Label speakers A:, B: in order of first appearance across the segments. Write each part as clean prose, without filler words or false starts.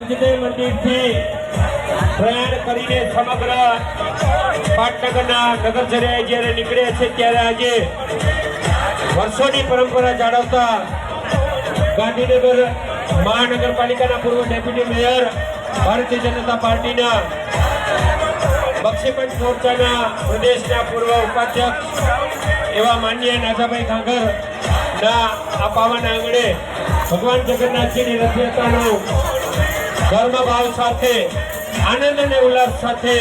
A: મંદિરથી પ્રયાણ કરીને સમગ્ર પાટનગરના નગરચર્યાએ જ્યારે નીકળે છે ત્યારે આજે વર્ષોની પરંપરા જાળવતા ગાંધીનગર મહાનગરપાલિકાના પૂર્વ ડેપ્યુટી મેયર ભારતીય જનતા પાર્ટીના બક્ષીપંચ મોરચાના પ્રદેશના પૂર્વ ઉપાધ્યક્ષ એવા માનનીય નાજાભાઈ કાંગરના આ પાવન આંગણે ભગવાન જગન્નાથજીની રથયાત્રાનો ધર્મ ભાવ સાથે આનંદ અને ઉલ્લાસ સાથે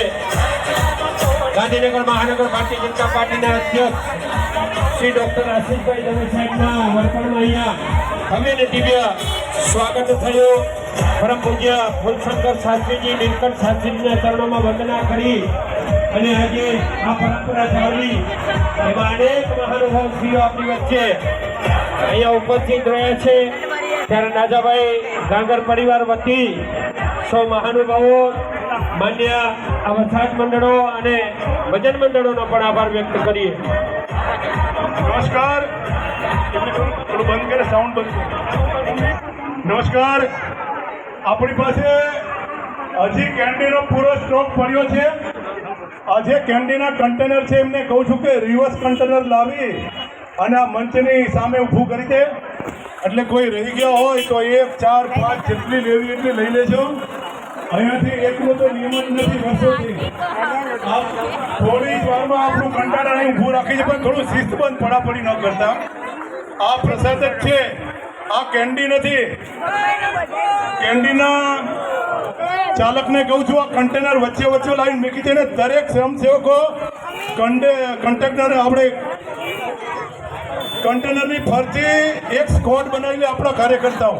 A: ગાંધીનગર મહાનગર ભારતીય જનતા પાર્ટીના અધ્યક્ષ શ્રી ડોક્ટર આશીષભાઈ દવે સાહેબના વડપણમાં અહીંયા ભવ્ય અને દિવ્ય સ્વાગત થયું. પરમ પૂજ્ય ફૂલશંકર શાસ્ત્રીજી નીલકંઠ શાસ્ત્રીજીના ચરણોમાં વંદના કરી અને આજે આ પરંપરા જાળવી એમાં અનેક મહાનુભાવશ્રીઓ આપણી વચ્ચે અહીંયા ઉપસ્થિત રહ્યા છે. ત્યારે નાજાભાઈ ગાંગર પરિવાર વતી સૌ મહાનુભાવો માન્ય આ વસાહત મંડળો અને ભજન મંડળોનો પણ આભાર વ્યક્ત કરીએ.
B: નમસ્કાર. થોડું બંધ કરે, સાઉન્ડ બંધ. નમસ્કાર. આપણી પાસે હજી કેન્ડીનો પૂરો સ્ટોક પડ્યો છે. આજે કેન્ડીના કન્ટેનર છે, એમને કહું છું કે રિવર્સ કન્ટેનર લાવી અને આ મંચની સામે ઊભું કરી દે, એટલે કોઈ રહી ગયા હોય તો 1, 4, 5 જેટલી લેવી એટલી લઈ લેજો. અહીંયાથી એકનો તો નિયમ જ નથી વર્ષોથી. થોડી જ વારમાં આપણું કન્ટેનર અહીં ઊભું રાખી છે, પણ થોડું શિસ્તબંધ પડાપડી ન કરતા. આ પ્રસાદ જ છે, આ કેન્ડી નથી. કેન્ડીના ચાલકને કહું છું, આ કન્ટેનર વચ્ચે વચ્ચે લાવીને મૂકી દે ને દરેક સ્વયંસેવકો કન્ટેનર આપણે કન્ટેનરની ફરતી એક સ્કોડ બનાવીને આપણા કાર્યકર્તાઓ